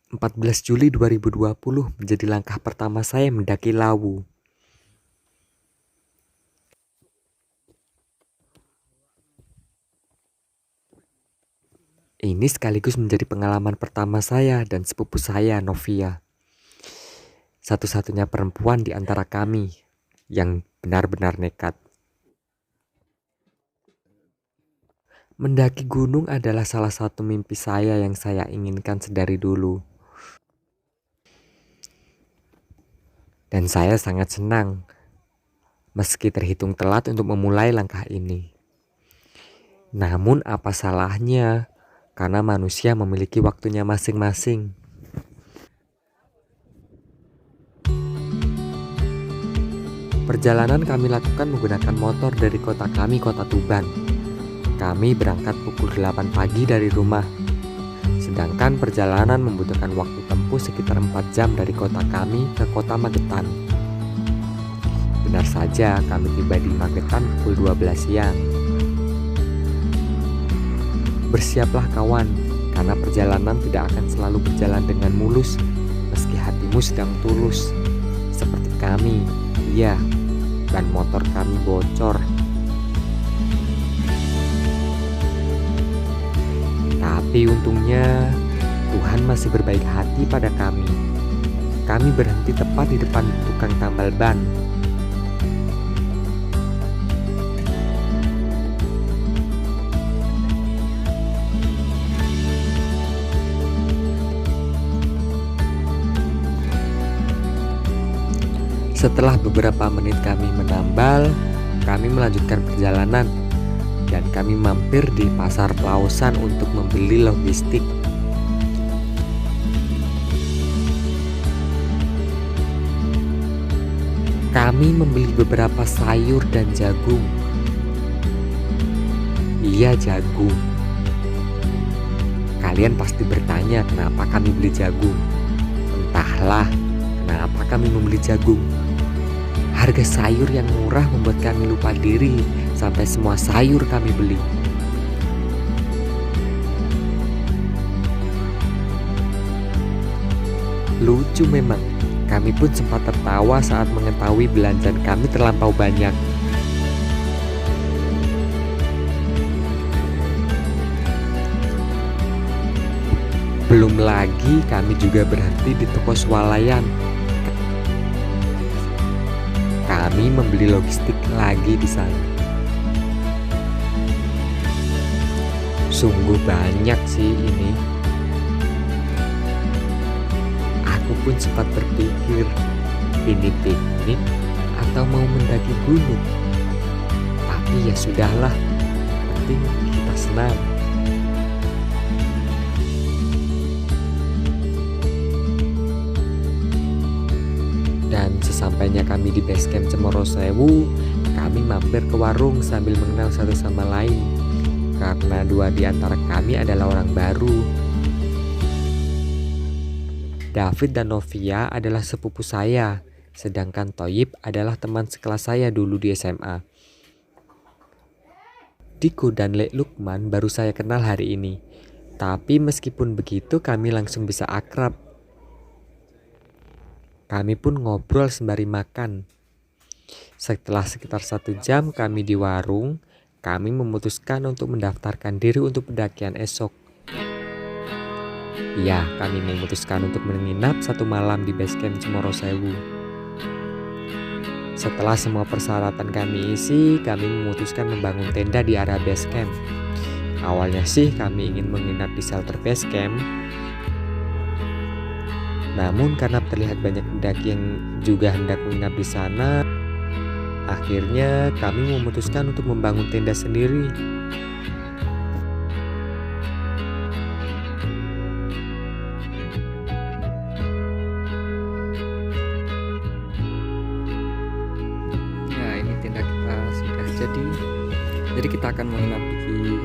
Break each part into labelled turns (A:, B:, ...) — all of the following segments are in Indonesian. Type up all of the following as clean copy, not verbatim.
A: 14 Juli 2020 menjadi langkah pertama saya mendaki Lawu. Ini sekaligus menjadi pengalaman pertama saya dan sepupu saya, Novia. Satu-satunya perempuan di antara kami yang benar-benar nekat. Mendaki gunung adalah salah satu mimpi saya yang saya inginkan sedari dulu. Dan saya sangat senang meski terhitung telat untuk memulai langkah ini. Namun apa salahnya, karena manusia memiliki waktunya masing-masing. Perjalanan kami lakukan menggunakan motor dari kota kami, kota Tuban. Kami berangkat pukul 8 pagi dari rumah. Sedangkan perjalanan membutuhkan waktu tempuh sekitar 4 jam dari kota kami ke kota Magetan. Benar saja kami tiba di Magetan pukul 12 siang. Bersiaplah kawan, karena perjalanan tidak akan selalu berjalan dengan mulus meski hatimu sedang tulus. Seperti kami, iya, ban motor kami bocor. Tapi untungnya Tuhan masih berbaik hati pada kami. Kami berhenti tepat di depan tukang tambal ban. Setelah beberapa menit kami menambal, kami melanjutkan perjalanan dan kami mampir di pasar Pelausan untuk membeli logistik. Kami membeli beberapa sayur dan jagung. Iya, jagung. Kalian pasti bertanya kenapa kami beli jagung. Entahlah kenapa kami membeli jagung. Harga sayur yang murah membuat kami lupa diri sampai semua sayur kami beli. Lucu memang, kami pun sempat tertawa saat mengetahui belanjaan kami terlampau banyak. Belum lagi kami juga berhenti di toko swalayan. Kami membeli logistik lagi di sana. Sungguh banyak sih ini. Aku pun sempat berpikir, ini piknik atau mau mendaki gunung. Tapi ya sudahlah, penting kita senang. Dan sesampainya kami di base camp Cemoro Sewu, kami mampir ke warung sambil mengenal satu sama lain. Karena dua di antara kami adalah orang baru. David dan Novia adalah sepupu saya, sedangkan Toyib adalah teman sekelas saya dulu di SMA. Diko dan Lek Lukman baru saya kenal hari ini. Tapi meskipun begitu kami langsung bisa akrab. Kami pun ngobrol sembari makan. Setelah sekitar 1 jam kami di warung, kami memutuskan untuk mendaftarkan diri untuk pendakian esok. Ya, kami memutuskan untuk menginap 1 malam di base camp Cemoro Sewu. Setelah semua persyaratan kami isi, kami memutuskan membangun tenda di area base camp. Awalnya sih kami ingin menginap di shelter base camp. Namun karena terlihat banyak pendaki yang juga hendak menginap di sana, akhirnya kami memutuskan untuk membangun tenda sendiri. Ya, ini tenda kita sudah jadi. Jadi kita akan menginap di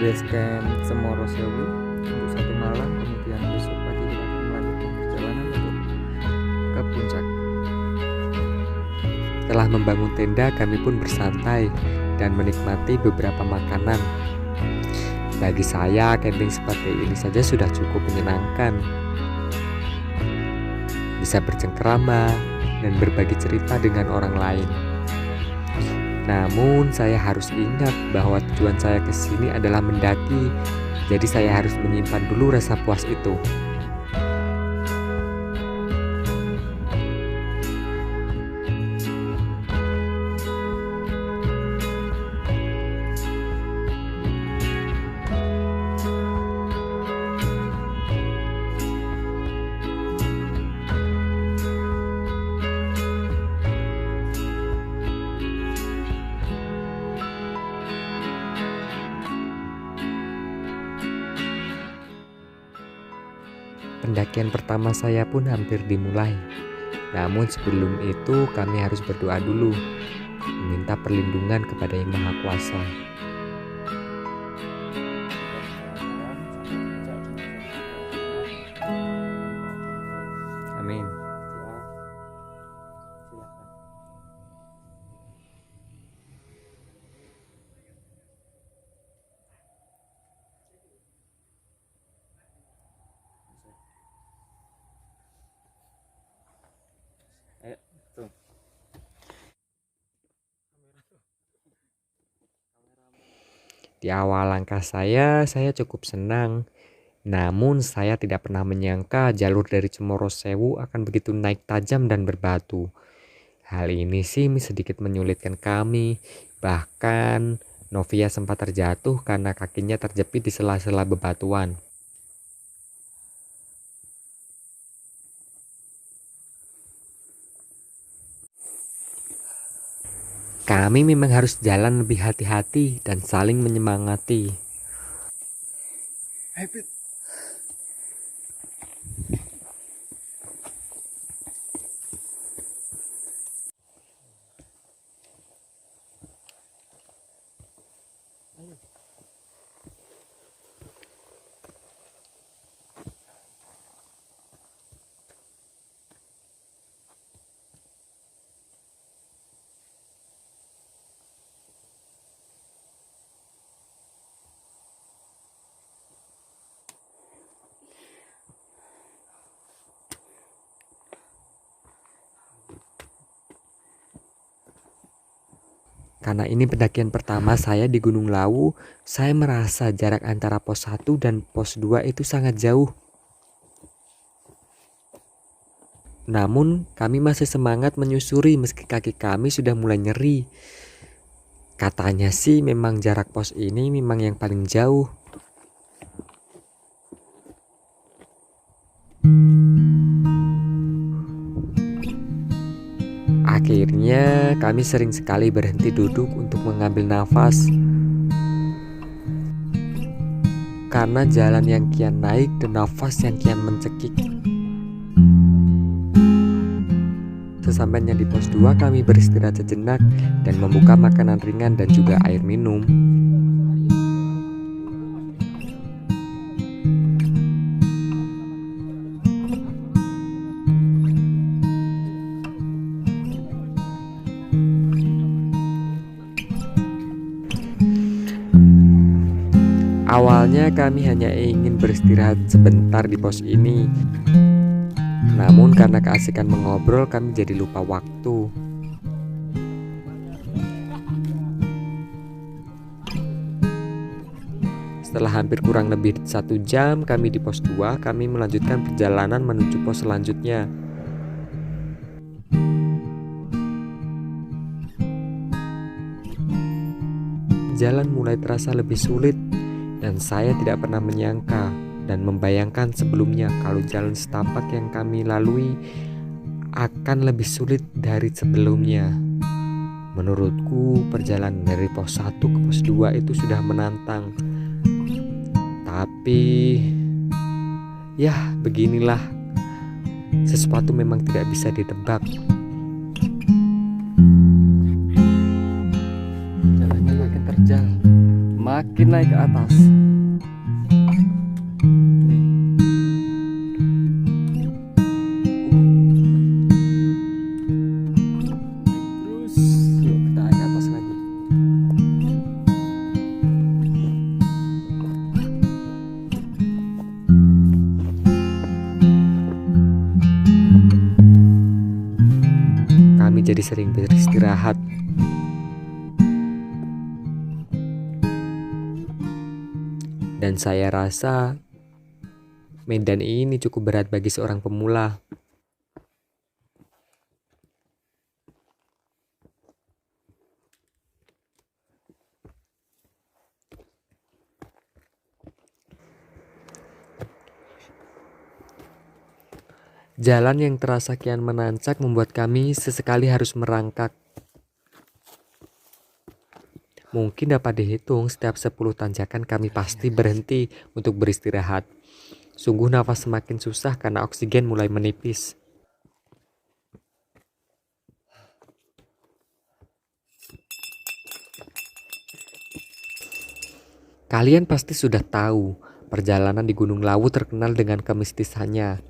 A: base camp Cemoro Sewu untuk 1 malam, kemudian besok pagi kita akan melanjutkan perjalanan untuk ke puncak. Setelah membangun tenda, kami pun bersantai dan menikmati beberapa makanan. Bagi saya, camping seperti ini saja sudah cukup menyenangkan. Bisa bercengkerama dan berbagi cerita dengan orang lain. Namun saya harus ingat bahwa tujuan saya ke sini adalah mendaki, jadi saya harus menyimpan dulu rasa puas itu. Pendakian pertama saya pun hampir dimulai. Namun sebelum itu kami harus berdoa dulu, meminta perlindungan kepada Yang Maha Kuasa. Amin. Di awal langkah saya cukup senang. Namun saya tidak pernah menyangka jalur dari Cemoro Sewu akan begitu naik tajam dan berbatu. Hal ini sih sedikit menyulitkan kami. Bahkan Novia sempat terjatuh karena kakinya terjepit di sela-sela bebatuan. Kami memang harus jalan lebih hati-hati dan saling menyemangati. Karena ini pendakian pertama saya di Gunung Lawu, saya merasa jarak antara pos 1 dan pos 2 itu sangat jauh. Namun kami masih semangat menyusuri meski kaki kami sudah mulai nyeri. Katanya sih memang jarak pos ini memang yang paling jauh. Akhirnya kami sering sekali berhenti duduk untuk mengambil nafas. Karena jalan yang kian naik dan nafas yang kian mencekik. Sesampainya di pos 2 kami beristirahat sejenak dan membuka makanan ringan dan juga air minum. Awalnya kami hanya ingin beristirahat sebentar di pos ini. Namun karena keasikan mengobrol kami jadi lupa waktu. Setelah hampir kurang lebih 1 jam kami di pos 2, kami melanjutkan perjalanan menuju pos selanjutnya. Jalan mulai terasa lebih sulit. Dan saya tidak pernah menyangka dan membayangkan sebelumnya kalau jalan setapak yang kami lalui akan lebih sulit dari sebelumnya. Menurutku perjalanan dari pos 1 ke pos 2 itu sudah menantang. Tapi ya beginilah, sesuatu memang tidak bisa ditebak. Jalannya makin terjal, makin naik ke atas. Terus yuk kita naik ke atas lagi. jadi sering beristirahat. Dan saya rasa medan ini cukup berat bagi seorang pemula. Jalan yang terasa kian menancap membuat kami sesekali harus merangkak. Mungkin dapat dihitung setiap 10 tanjakan kami pasti berhenti untuk beristirahat. Sungguh nafas semakin susah karena oksigen mulai menipis. Kalian pasti sudah tahu, perjalanan di Gunung Lawu terkenal dengan kemistisannya.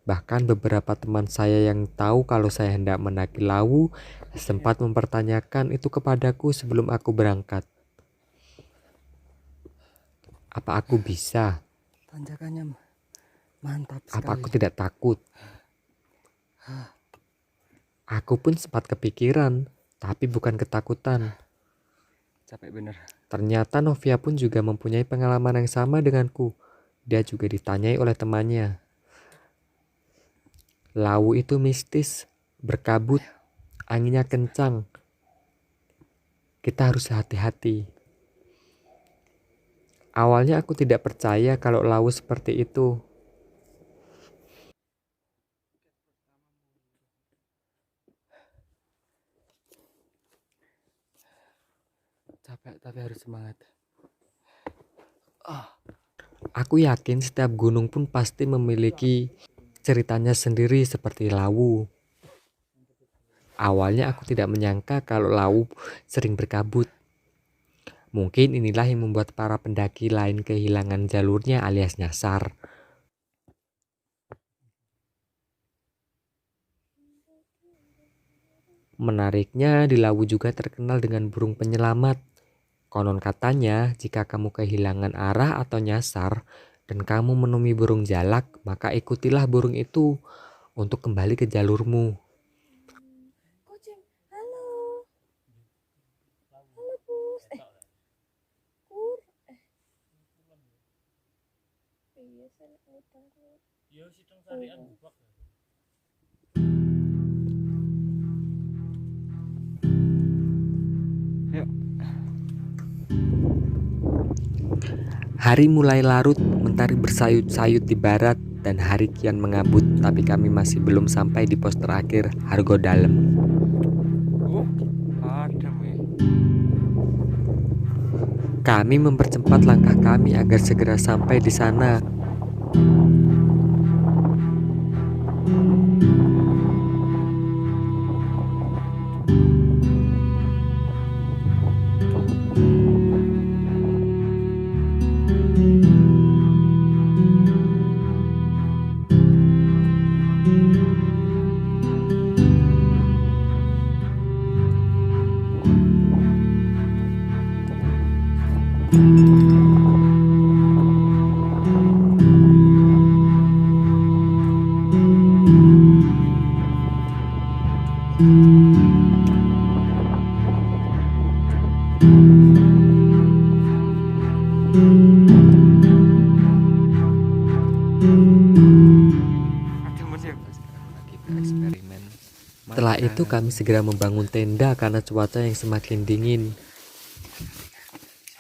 A: Bahkan beberapa teman saya yang tahu kalau saya hendak mendaki Lawu sempat mempertanyakan itu kepadaku sebelum aku berangkat. Apa aku bisa?
B: Tanjakannya mantap sekali.
A: Apa aku tidak takut? Aku pun sempat kepikiran, tapi bukan ketakutan.
B: Capek bener.
A: Ternyata Novia pun juga mempunyai pengalaman yang sama denganku. Dia juga ditanyai oleh temannya. Lawu itu mistis, berkabut, anginnya kencang. Kita harus hati-hati. Awalnya aku tidak percaya kalau Lawu seperti itu.
B: Capek tapi harus semangat.
A: Aku yakin setiap gunung pun pasti memiliki ceritanya sendiri seperti Lawu. Awalnya aku tidak menyangka kalau Lawu sering berkabut. Mungkin inilah yang membuat para pendaki lain kehilangan jalurnya alias nyasar. Menariknya, di Lawu juga terkenal dengan burung penyelamat. Konon katanya, jika kamu kehilangan arah atau nyasar dan kamu menemui burung jalak, maka ikutilah burung itu untuk kembali ke jalurmu.
C: Kucing, halo. Halo, Pus. Kur. Iya, saya ngutang kur.
D: Yo sidang sarian bubak.
B: Yuk.
A: Hari mulai larut, mentari bersayut-sayut di barat dan hari kian mengabut, tapi kami masih belum sampai di pos terakhir, Hargo Dalem.
B: Adem ya.
A: Kami mempercepat langkah kami agar segera sampai di sana. Setelah itu kami segera membangun tenda karena cuaca yang semakin dingin.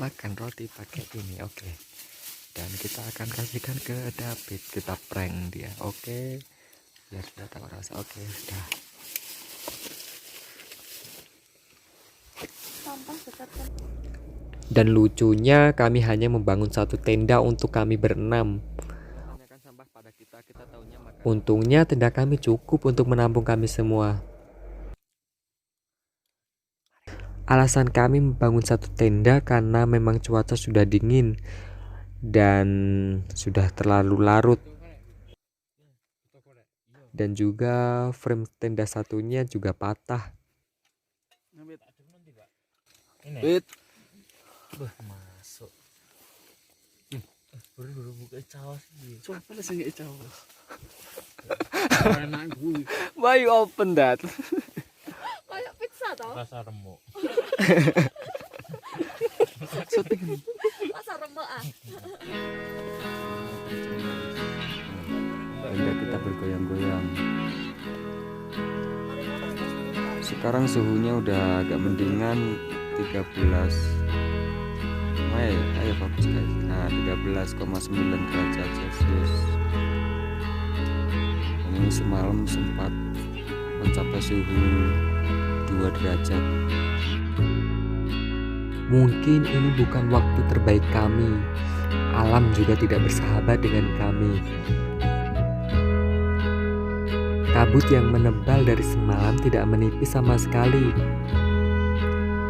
B: Makan roti pakai ini, oke. Dan kita akan kasihkan ke David, kita prank dia, oke. Biar dia tahu rasa, oke, sudah.
C: Sampah dekatkan.
A: Dan lucunya kami hanya membangun satu tenda untuk kami berenam. Untungnya tenda kami cukup untuk menampung kami semua. Alasan kami membangun satu tenda karena memang cuaca sudah dingin dan sudah terlalu larut. Dan juga frame tenda satunya juga patah.
D: Ini.
B: Masuk.
D: Baru buka cawas sih.
B: Coba lah sing Jawa.
D: Enak gue.
B: Why you open that?
C: Kayak pizza toh.
D: Rasa remuk.
C: Masa remuk ah.
B: Tenda kita bergoyang-goyang. Sekarang suhunya udah agak mendingan 13. Ayo fokus guys. Nah, 13,9 derajat Celcius. Ini semalam sempat mencapai suhu 2 derajat.
A: Mungkin ini bukan waktu terbaik kami. Alam juga tidak bersahabat dengan kami. Kabut yang menebal dari semalam tidak menipis sama sekali.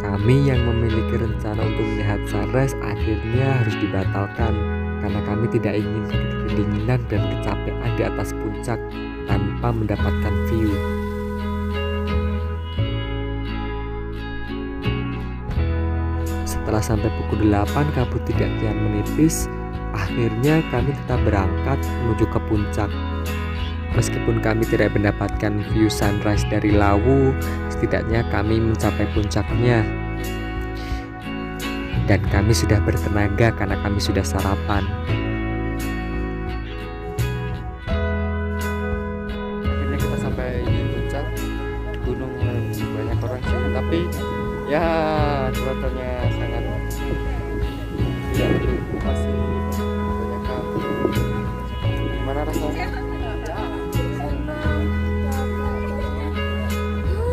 A: Kami yang memiliki rencana untuk melihat sunrise akhirnya harus dibatalkan karena kami tidak ingin kedinginan dan kecapean di atas puncak tanpa mendapatkan view. Setelah sampai pukul 8 kabut tidak kian menipis, akhirnya kami tetap berangkat menuju ke puncak. Meskipun kami tidak mendapatkan view sunrise dari Lawu, setidaknya kami mencapai puncaknya. Dan kami sudah bertenaga karena kami sudah sarapan.
B: Akhirnya kita sampai di puncak gunung. Banyak orang sih, tapi ya cuacanya sangat tidak mendukung, masih banyak kabut. Gimana rasanya?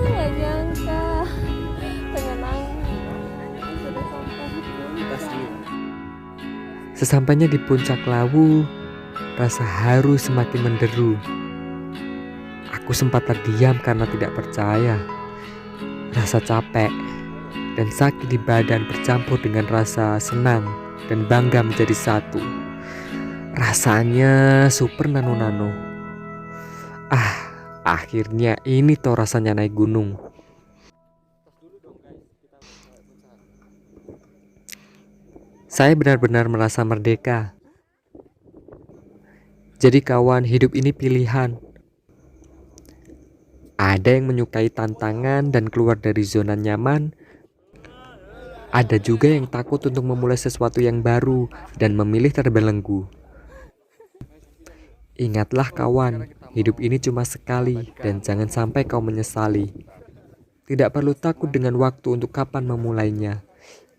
C: Gak nyangka dengan angin sudah sampai di puncak.
A: Sesampainya di puncak Lawu, rasa haru semakin menderu. Aku sempat terdiam karena tidak percaya. Rasa capek dan sakit di badan bercampur dengan rasa senang dan bangga menjadi satu. Rasanya super nano-nano. Akhirnya ini toh rasanya naik gunung. Saya benar-benar merasa merdeka. Jadi kawan, hidup ini pilihan. Ada yang menyukai tantangan dan keluar dari zona nyaman. Ada juga yang takut untuk memulai sesuatu yang baru dan memilih terbelenggu. Ingatlah kawan, hidup ini cuma sekali dan jangan sampai kau menyesali. Tidak perlu takut dengan waktu untuk kapan memulainya,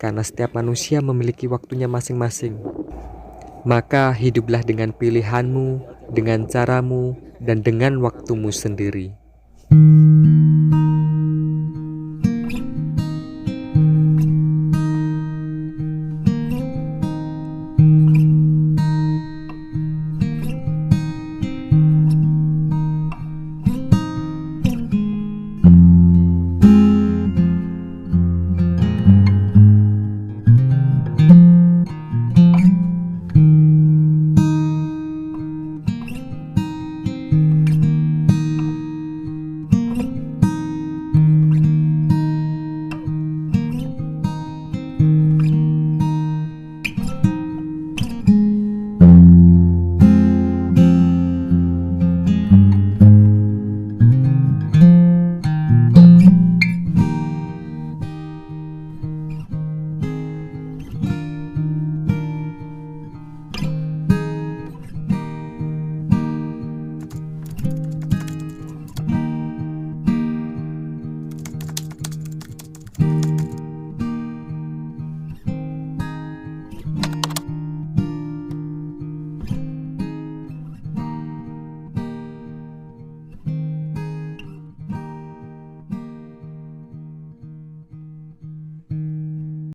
A: karena setiap manusia memiliki waktunya masing-masing. Maka hiduplah dengan pilihanmu, dengan caramu, dan dengan waktumu sendiri.